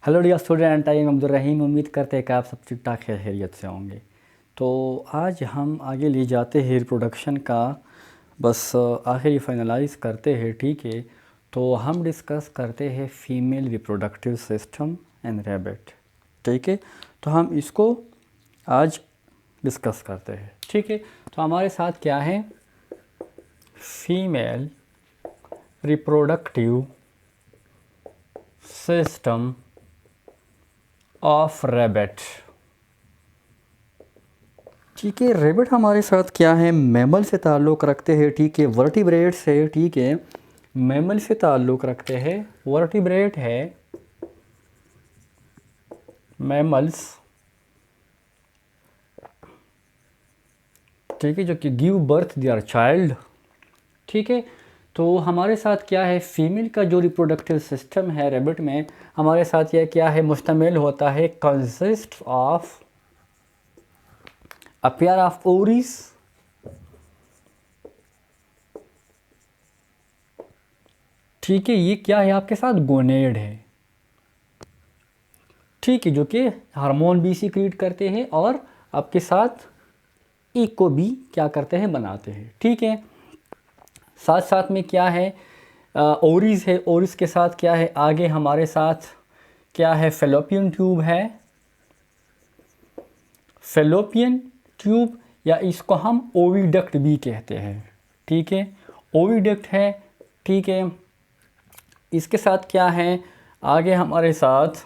Hello dear student, I am Abdul Rahim. उम्मीद करते हैं कि आप सब ठीक ठाक खैरियत से होंगे। तो आज हम आगे ले जाते हैं रिप्रोडक्शन का, बस आखिरी फाइनलाइज करते हैं। ठीक है, तो हम डिस्कस करते हैं female reproductive system and rabbit. ठीक है, तो हम इसको आज डिस्कस करते हैं। ठीक है, तो हमारे साथ क्या है, female reproductive system of rabbit. ठीक है, रेबिट हमारे साथ क्या है, मैमल से ताल्लुक़ रखते हैं। ठीक है, वर्टिब्रेट से। ठीक है, मैमल से ताल्लुक़ रखते हैं, वर्टिब्रेट है, मैमल्स। ठीक है, जो कि गिव बर्थ देयर चाइल्ड। ठीक है, तो हमारे साथ क्या है, फीमेल का जो रिप्रोडक्टिव सिस्टम है रेबिट में, हमारे साथ यह क्या है, मुश्तमिल होता है, consist of a pair of ovaries, ठीक है, ये क्या है आपके साथ, गोनेड है। ठीक है, जो कि हार्मोन भी सीक्रेट करते हैं और आपके साथ एक को भी क्या करते हैं, बनाते हैं। ठीक है, साथ साथ में क्या है, ओरिस है। ओरिस के साथ क्या है, आगे हमारे साथ क्या है, फेलोपियन ट्यूब है। फेलोपियन ट्यूब या इसको हम ओविडक्ट भी कहते हैं। ठीक है, ओविडक्ट है। ठीक है, इसके साथ क्या है, आगे हमारे साथ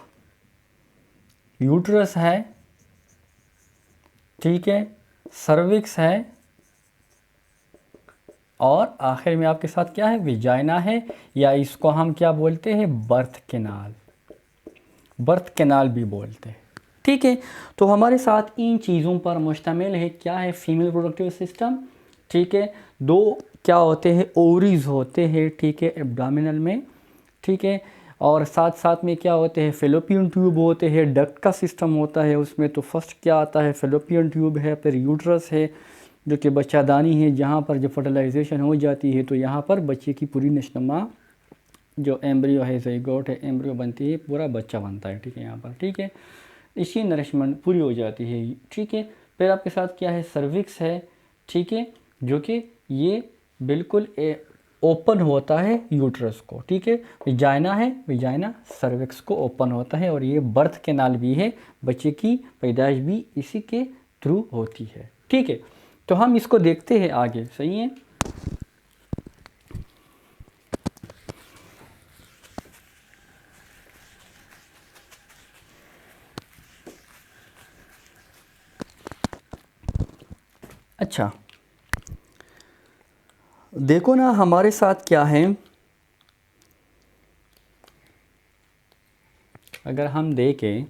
यूट्रस है। ठीक है, सर्विक्स है और आखिर में आपके साथ क्या है, विजाइना है, या इसको हम क्या बोलते हैं, बर्थ कैनाल। बर्थ कैनाल भी बोलते हैं। ठीक है, तो हमारे साथ इन चीज़ों पर मुश्तमिल है क्या है, फीमेल रिप्रोडक्टिव सिस्टम। ठीक है, दो क्या होते हैं, ओवरीज होते हैं। ठीक है, एब्डोमिनल में। ठीक है, और साथ साथ में क्या होते हैं, फेलोपियन ट्यूब होते हैं, डक्ट का सिस्टम होता है उसमें। तो फर्स्ट क्या आता है, फेलोपियन ट्यूब है, फिर यूट्रस है जो कि बच्चादानी है, जहाँ पर जब फर्टिलाइजेशन हो जाती है तो यहाँ पर बच्चे की पूरी नशनुमा जो एम्ब्रियो है, ज़ाइगोट है, एम्ब्रियो बनती है, पूरा बच्चा बनता है। ठीक है, यहाँ पर ठीक है, इसी नरिशमेंट पूरी हो जाती है। ठीक है, फिर आपके साथ क्या है, सर्विक्स है। ठीक है, जो कि ये बिल्कुल ओपन होता है यूट्रस को। ठीक है, विजाइना है, विजाइना सर्विक्स को ओपन होता है, और ये बर्थ कैनाल भी है, बच्चे की पैदाइश भी इसी के थ्रू होती है। ठीक है, तो हम इसको देखते हैं आगे। सही है, अच्छा देखो ना हमारे साथ क्या है, अगर हम देखें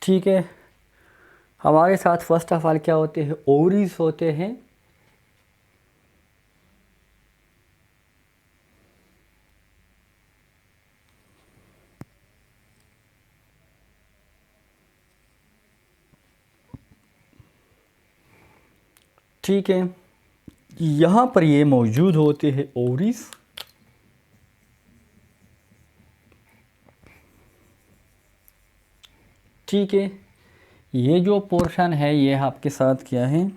ठीक है, हमारे साथ फर्स्ट ऑफ ऑल क्या होते हैं, ओवरीज होते हैं। ठीक है, यहाँ पर ये मौजूद होते हैं ओवरीज। ठीक है, ये जो पोर्शन है ये आपके साथ क्या है,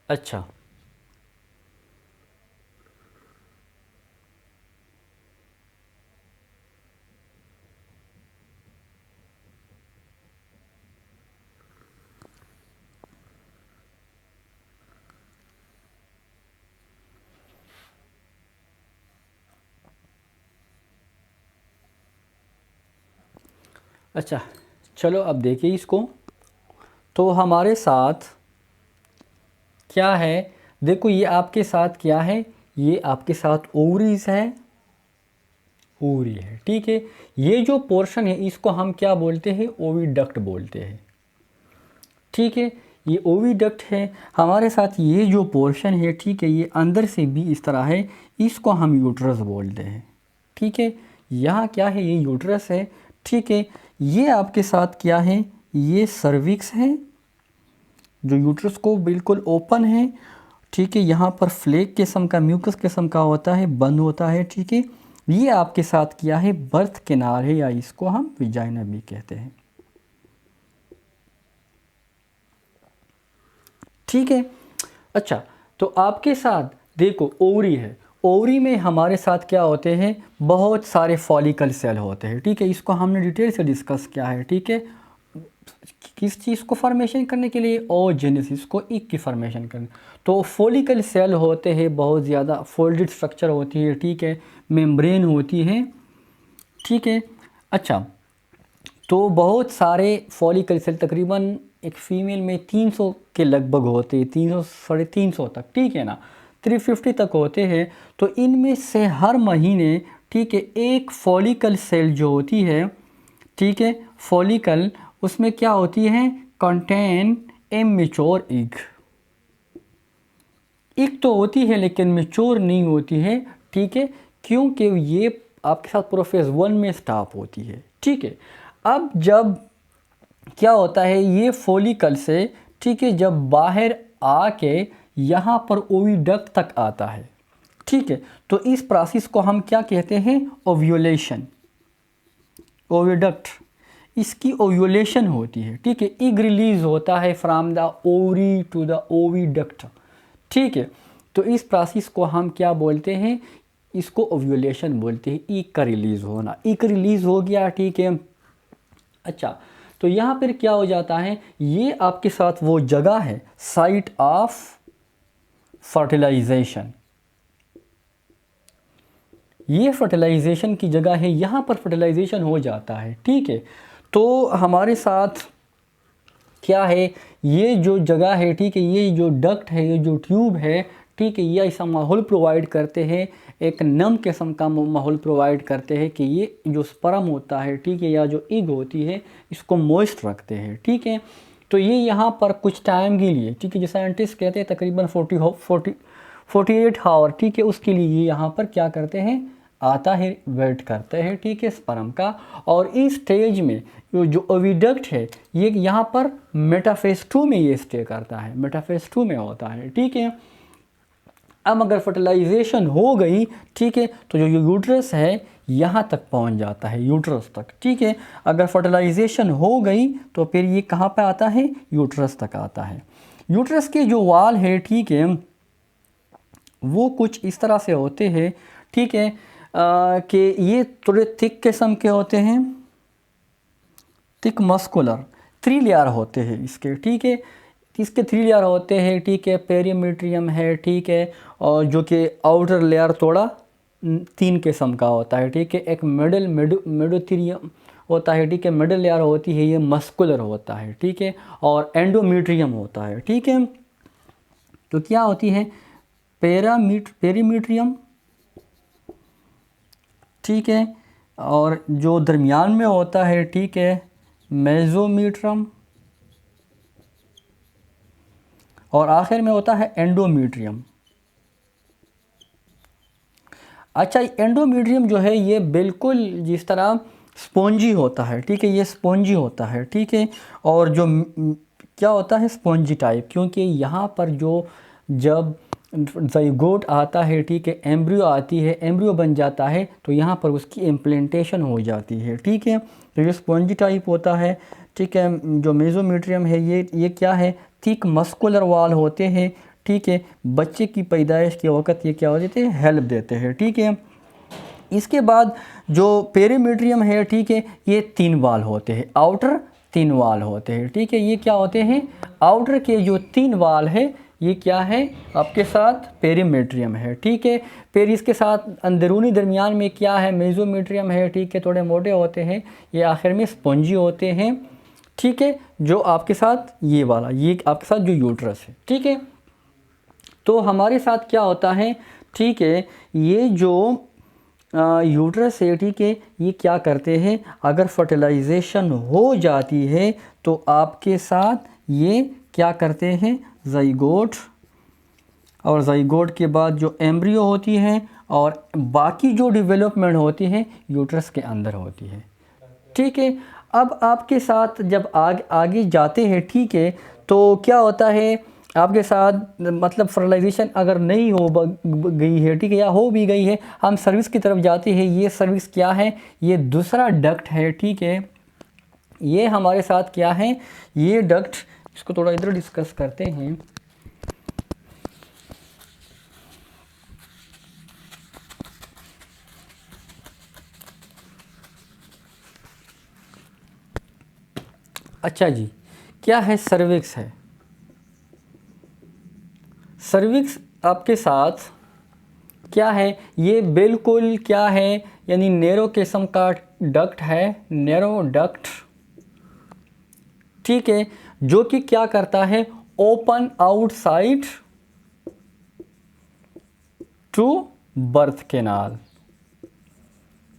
अच्छा अच्छा चलो अब देखिए इसको। तो हमारे साथ क्या है, देखो ये आपके साथ क्या है, ये आपके साथ ओवरीज है, ओवरी है, ठीक है। ये जो पोर्शन है इसको हम क्या बोलते हैं, ओविडक्ट बोलते हैं, ठीक है। ये ओविडक्ट है हमारे साथ। ये जो पोर्शन है, ठीक है, ये अंदर से भी इस तरह है, इसको हम यूट्रस बोलते हैं, ठीक है। यहाँ क्या है, ये यूट्रस है, ठीक है। ये आपके साथ क्या है, ये सर्विक्स है जो यूट्रस को बिल्कुल ओपन है, ठीक है। यहाँ पर फ्लेक किस्म का, म्यूकस किस्म का होता है, बंद होता है, ठीक है। ये आपके साथ क्या है, बर्थ कैनाल है, या इसको हम विजाइना भी कहते हैं, ठीक है। अच्छा तो आपके साथ देखो ओवरी है, ओवरी में हमारे साथ क्या होते हैं, बहुत सारे फॉलिकल सेल होते हैं, ठीक है। इसको हमने डिटेल से डिस्कस किया है, ठीक है। किस चीज़ को फॉर्मेशन करने के लिए, ओजेनेसिस को, इग की फॉर्मेशन करने। तो फॉलिकल सेल होते हैं बहुत ज़्यादा, फोल्डेड स्ट्रक्चर होती है, ठीक है, मेम्ब्रेन होती है, ठीक है। अच्छा तो बहुत सारे फॉलिकल सेल, तकरीबन एक फ़ीमेल में 300 के लगभग होते हैं, 300 साढ़े 300 तक, ठीक है ना, 350 तक होते हैं। तो इनमें से हर महीने, ठीक है, एक फॉलिकल सेल जो होती है, ठीक है, फॉलिकल, उसमें क्या होती है, contain a mature egg. Egg तो होती है लेकिन मैच्योर नहीं होती है, ठीक है, क्योंकि ये आपके साथ पूरा फेज़ 1 में स्टॉप होती है, ठीक है। अब जब क्या होता है, ये फॉलिकल से, ठीक है, जब बाहर आके यहाँ पर ओविडक्ट तक आता है, ठीक है, तो इस प्रोसेस को हम क्या कहते हैं, ओव्यूलेशन, ओविडक्ट, इसकी ओव्यूलेशन होती है, ठीक है। एग रिलीज होता है from the ovary to the oviduct, ठीक है। तो इस प्रोसेस को हम क्या बोलते हैं, इसको ओव्यूलेशन बोलते हैं, एग का रिलीज़ होना। एग रिलीज़ हो गया, ठीक है। अच्छा तो यहाँ पर क्या हो जाता है, ये आपके साथ वो जगह है, साइट ऑफ फर्टिलाइजेशन, ये फर्टिलाइजेशन की जगह है, यहाँ पर फर्टिलाइजेशन हो जाता है, ठीक है। तो हमारे साथ क्या है, ये जो जगह है, ठीक है, ये जो डक्ट है, ये जो ट्यूब है, ठीक है, ये ऐसा माहौल प्रोवाइड करते हैं, एक नम किस्म का माहौल प्रोवाइड करते हैं कि ये जो स्पर्म होता है, ठीक है, या जो एग होती है, इसको मॉइस्ट रखते हैं, ठीक है। तो ये यहाँ पर कुछ टाइम के लिए, ठीक है, जो साइंटिस्ट कहते हैं तकरीबन 48 आवर, ठीक है, उसके लिए ये यहाँ पर क्या करते हैं, आता है, वेट करते हैं, ठीक है, स्पर्म का। और इस स्टेज में जो ओविडक्ट है, ये यहाँ पर मेटाफेज 2 में ये स्टे करता है, मेटाफेज 2 में होता है, ठीक है। अब अगर फर्टिलाइजेशन हो गई, ठीक है, तो जो यूट्रस है यहाँ तक पहुँच जाता है, यूट्रस तक, ठीक है। अगर फर्टिलाइजेशन हो गई तो फिर ये कहाँ पे आता है, यूट्रस तक आता है। यूट्रस के जो वाल है, ठीक है, वो कुछ इस तरह से होते हैं, ठीक है, कि ये थोड़े थिक किस्म के होते हैं, थिक मस्कुलर, 3 लेयर होते हैं इसके, ठीक है, इसके 3 लेयर होते हैं, ठीक है। पेरीमीट्रियम है, ठीक है, और जो कि आउटर लेयर थोड़ा 3 किस्म का होता है, ठीक है। एक मेडोथीरियम होता है, ठीक है, मिडल लेयर होती है, ये मस्कुलर होता है, ठीक है, और एंडोमीट्रियम होता है, ठीक है। तो क्या होती है, पेरीमीट्रियम, ठीक है, और जो दरमियान में होता है, ठीक है, मेसोमीट्रियम, और आखिर में होता है एंडोमीट्रियम। अच्छा एंडोमीट्रियम जो है ये बिल्कुल जिस तरह स्पॉन्जी होता है, ठीक है, ये स्पॉन्जी होता है, ठीक है। और जो क्या होता है, स्पॉन्जी टाइप, क्योंकि यहाँ पर जो जब ज़ाइगोट आता है, ठीक है, एम्ब्रियो आती है, एम्ब्रियो बन जाता है, तो यहाँ पर उसकी इम्प्लांटेशन हो जाती है, ठीक है। तो ये स्पॉन्जी टाइप होता है, ठीक है। जो मेसोमीट्रियम है ये क्या है, थिक मस्कुलर वाल होते हैं, ठीक है। बच्चे की पैदाइश के वक्त ये क्या हो जाते हैं, हेल्प देते हैं, ठीक है। इसके बाद जो पेरीमीट्रियम है, ठीक है, ये 3 वाल होते हैं, आउटर 3 वाल होते हैं, ठीक है। ये क्या होते हैं, आउटर के जो 3 वाल है ये क्या है आपके साथ पेरीमेट्रियम है, ठीक है। फिर इसके साथ अंदरूनी दरमियान में क्या है, मेसोमेट्रियम है, ठीक है, थोड़े मोटे होते हैं। ये आखिर में स्पॉन्जी होते हैं, ठीक है, जो आपके साथ ये वाला, ये आपके साथ जो यूट्रस है, ठीक है। तो हमारे साथ क्या होता है, ठीक है, ये जो यूट्रस है, ठीक है, ये क्या करते हैं, अगर फर्टिलाइजेशन हो जाती है तो आपके साथ ये क्या करते हैं, ज़ाइगोट, और ज़ाइगोट के बाद जो एम्ब्रियो होती है और बाकी जो डेवलपमेंट होती है यूट्रस के अंदर होती है, ठीक है। अब आपके साथ जब आगे जाते हैं, ठीक है, तो क्या होता है आपके साथ, मतलब फर्टिलाइजेशन अगर नहीं हो गई है, ठीक है, या हो भी गई है, हम सर्विस की तरफ जाते हैं। ये सर्विस क्या है, ये दूसरा डक्ट है, ठीक है। ये हमारे साथ क्या है, ये डक्ट, इसको थोड़ा इधर डिस्कस करते हैं। अच्छा जी, क्या है, सर्विक्स है। सर्विक्स आपके साथ क्या है, ये बिल्कुल क्या है, यानी नैरो किस्म का डक्ट है, नैरो डक्ट, ठीक है, जो कि क्या करता है, open outside to birth canal,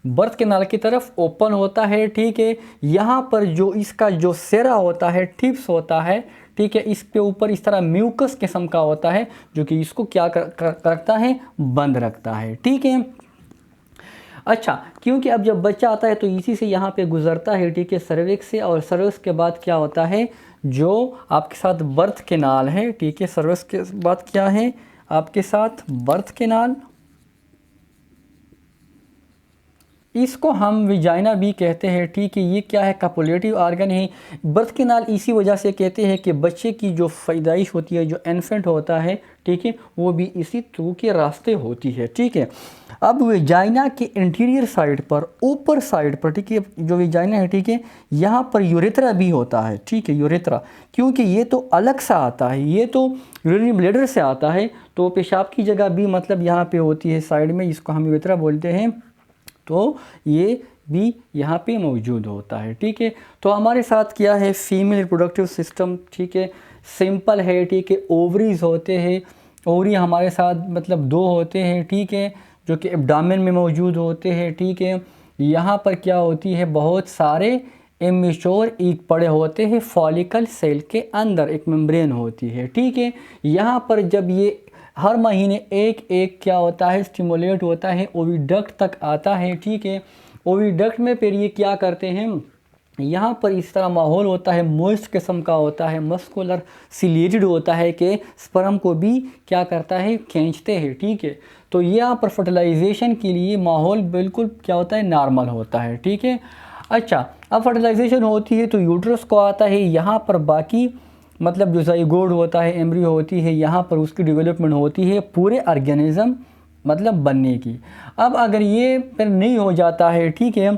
birth canal की तरफ ओपन होता है, ठीक है। यहाँ पर जो इसका जो सेरा होता है, टिप्स होता है, ठीक है, इस पे ऊपर इस तरह म्यूकस किस्म का होता है जो कि इसको क्या करता है, बंद रखता है, ठीक है। अच्छा, क्योंकि अब जब बच्चा आता है तो इसी से यहाँ पे गुजरता है, ठीक है, सर्विक्स से, और सर्विक्स के बाद क्या होता है, जो आपके साथ बर्थ कैनाल है, ठीक है, सर्विक्स के बाद क्या है आपके साथ बर्थ कैनाल, इसको हम विजाइना भी कहते हैं, ठीक है। ये क्या है, कपुलेटिव आर्गन है। बर्थ कैनाल इसी वजह से कहते हैं कि बच्चे की जो पैदाइश होती है, जो इन्फेंट होता है, ठीक है, वो भी इसी थ्रू के रास्ते होती है, ठीक है। अब विजाइना के इंटीरियर साइड पर, ऊपर साइड पर, ठीक है, जो विजाइना है, ठीक है, यहाँ पर यूरेथ्रा भी होता है, ठीक है, यूरेथ्रा, क्योंकि ये तो अलग सा आता है, ये तो यूरिनरी ब्लैडर से आता है, तो पेशाब की जगह भी मतलब यहाँ पे होती है साइड में, इसको हम यूरेथ्रा बोलते हैं, तो ये भी यहाँ पे मौजूद होता है, ठीक है। तो हमारे साथ क्या है, फीमेल रिप्रोडक्टिव सिस्टम, ठीक है, सिंपल है, ठीक है। ओवरीज होते हैं, ओवरी हमारे साथ मतलब 2 होते हैं, ठीक है, जो कि एब्डामेन में मौजूद होते हैं, ठीक है। यहाँ पर क्या होती है, बहुत सारे इमेच्योर ईग पड़े होते हैं फॉलिकल सेल के अंदर, एक मेम्ब्रेन होती है, ठीक है। यहाँ पर जब ये हर महीने एक एक क्या होता है, स्टिमुलेट होता है, ओविडक्ट तक आता है, ठीक है। ओविडक्ट में फिर ये क्या करते हैं, यहाँ पर इस तरह माहौल होता है, मॉइस्ट किस्म का होता है, मस्कुलर सिलेटेड होता है कि स्पर्म को भी क्या करता है, खींचते हैं, ठीक है। तो यहाँ पर फर्टिलाइजेशन के लिए माहौल बिल्कुल क्या होता है, नॉर्मल होता है, ठीक है। अच्छा, अब फर्टिलाइजेशन होती है तो यूट्रस को आता है, यहाँ पर बाकी मतलब जो ज़ाइगोट होता है, एम्ब्रियो होती है, यहाँ पर उसकी डेवलपमेंट होती है पूरे ऑर्गेनिज्म मतलब बनने की। अब अगर ये फिर नहीं हो जाता है, ठीक है,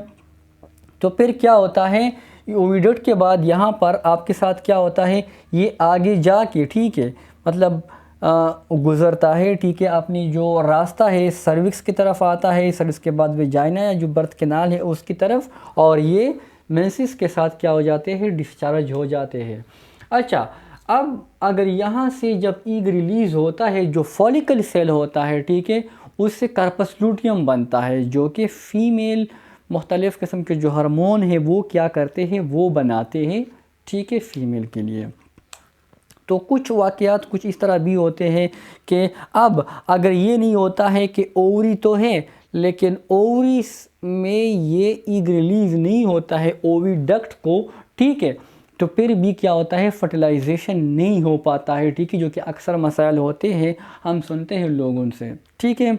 तो फिर क्या होता है, ओविडक्ट के बाद यहाँ पर आपके साथ क्या होता है, ये आगे जाके, ठीक है, मतलब गुज़रता है, ठीक है, अपनी जो रास्ता है सर्विक्स की तरफ आता है, सर्विक्स के बाद वेजाइना या जो बर्थ कैनाल है उसकी तरफ, और ये मेंसेस के साथ क्या हो जाते हैं, डिस्चार्ज हो जाते हैं। अच्छा, अब अगर यहाँ से जब ईग रिलीज़ होता है, जो फॉलिकल सेल होता है, ठीक है, उससे कार्पस लूटियम बनता है, जो कि फ़ीमेल मुख्तलिफ़ किस्म के जो हार्मोन है वो क्या करते हैं, वो बनाते हैं, ठीक है, फ़ीमेल के लिए। तो कुछ वाक़यात कुछ इस तरह भी होते हैं कि अब अगर ये नहीं होता है कि ओवरी तो है, लेकिन ओवरी में ये ईग रिलीज़ नहीं होता है ओविडक्ट को, ठीक है, तो फिर भी क्या होता है, फर्टिलाइजेशन नहीं हो पाता है, ठीक है, जो कि अक्सर मसाइल होते हैं, हम सुनते हैं लोगों से, ठीक है।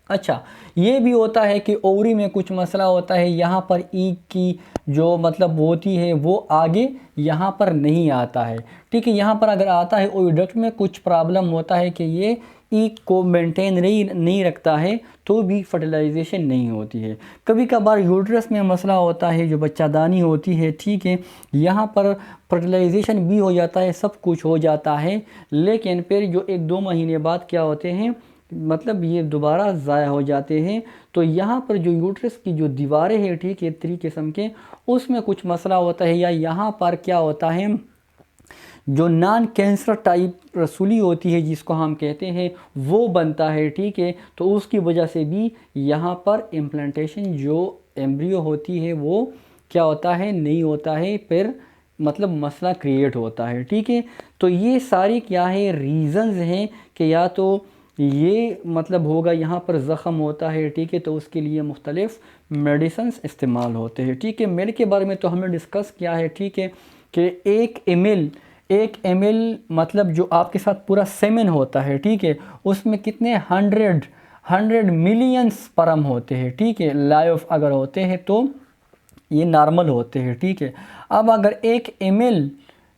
अच्छा, ये भी होता है कि ओवरी में कुछ मसला होता है, यहाँ पर ई की जो मतलब होती है वो आगे यहाँ पर नहीं आता है, ठीक है। यहाँ पर अगर आता है ओविडक्ट में कुछ प्रॉब्लम होता है कि ये ई को मेंटेन नहीं रखता है, तो भी फर्टिलाइजेशन नहीं होती है। कभी कभार यूट्रस में मसला होता है, जो बच्चादानी होती है, ठीक है, यहाँ पर फर्टिलाइजेशन भी हो जाता है, सब कुछ हो जाता है, लेकिन फिर जो 1-2 महीने बाद क्या होते हैं, मतलब ये दोबारा ज़ाया हो जाते हैं। तो यहाँ पर जो यूट्रस की जो दीवारें हैं, ठीक है, 3 किस्म के, उसमें कुछ मसला होता है, या यहाँ पर क्या होता है, जो नॉन कैंसर टाइप रसूली होती है जिसको हम कहते हैं, वो बनता है, ठीक है। तो उसकी वजह से भी यहाँ पर इम्प्लांटेशन जो एम्ब्रियो होती है वो क्या होता है, नहीं होता है, फिर मतलब मसला क्रिएट होता है, ठीक है। तो ये सारी क्या है, रीज़न्स हैं कि या तो ये मतलब होगा यहाँ पर ज़ख़म होता है, ठीक है, तो उसके लिए मुख्तलिफ़ मेडिसिन्स इस्तेमाल होते हैं, ठीक है। मेल के बारे में तो हमने डिस्कस किया है, ठीक है, कि 1 ml मतलब जो आपके साथ पूरा सेमेन होता है, ठीक है, उसमें कितने 100 मिलियन स्पर्म होते हैं, ठीक है, लाइव अगर होते हैं तो ये नॉर्मल होते हैं, ठीक है। अब अगर 1 ml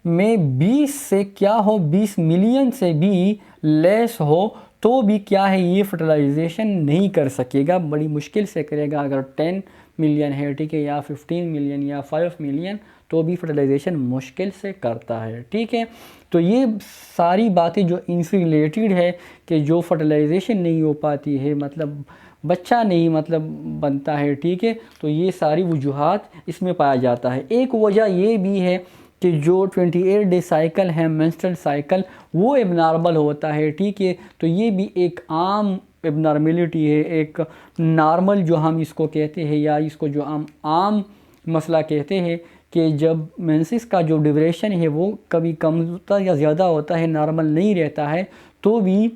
में 20 से क्या हो, 20 मिलियन से भी लेस हो, तो भी क्या है, ये फर्टिलाइजेशन नहीं कर सकेगा, बड़ी मुश्किल से करेगा। अगर 10 मिलियन है, ठीक है, या 15 मिलियन या 5 मिलियन, तो भी फर्टिलाइजेशन मुश्किल से करता है, ठीक है। तो ये सारी बातें जो इनसे रिलेटेड है कि जो फर्टिलाइजेशन नहीं हो पाती है, मतलब बच्चा नहीं मतलब बनता है, ठीक है, तो ये सारी वजूहात इसमें पाया जाता है। एक वजह ये भी है कि जो 28 डे साइकिल है, मेंस्ट्रुअल साइकिल, वो एबनॉर्मल होता है, ठीक है। तो ये भी एक आम एबनॉर्मेलिटी है, एक नॉर्मल जो हम इसको कहते हैं, या इसको जो आम मसला कहते हैं कि जब मेंसेस का जो ड्यूरेशन है वो कभी कम होता या ज़्यादा होता है, नॉर्मल नहीं रहता है, तो भी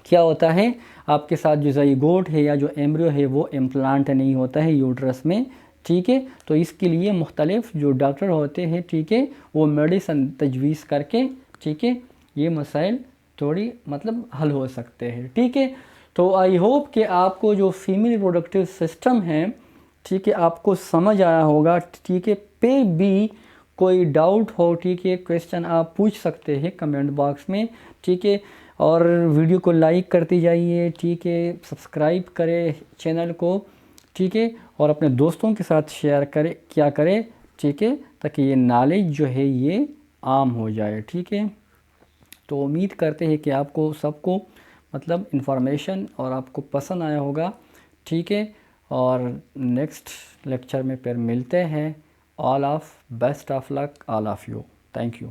क्या होता है, आपके साथ जो ज़ाइगोट है या जो एम्ब्रियो है वो इम्प्लांट नहीं होता है यूट्रस में, ठीक है। तो इसके लिए मुख्तलिफ़ जो डॉक्टर होते हैं, ठीक है, वो मेडिसन तजवीज़ करके, ठीक है, ये मसाइल थोड़ी मतलब हल हो सकते हैं, ठीक है। तो आई होप कि आपको जो फीमेल रिप्रोडक्टिव सिस्टम है, ठीक है, आपको समझ आया होगा, ठीक है। पे भी कोई डाउट हो, ठीक है, क्वेश्चन आप पूछ सकते हैं कमेंट बॉक्स में, ठीक है। और वीडियो को लाइक करते जाइए, ठीक है, सब्सक्राइब करें चैनल को, ठीक है, और अपने दोस्तों के साथ शेयर करें, ठीक है, ताकि ये नॉलेज जो है ये आम हो जाए, ठीक है। तो उम्मीद करते हैं कि आपको सबको मतलब इन्फॉर्मेशन और आपको पसंद आया होगा, ठीक है। और नेक्स्ट लेक्चर में फिर मिलते हैं। All of best of luck all of you, thank you.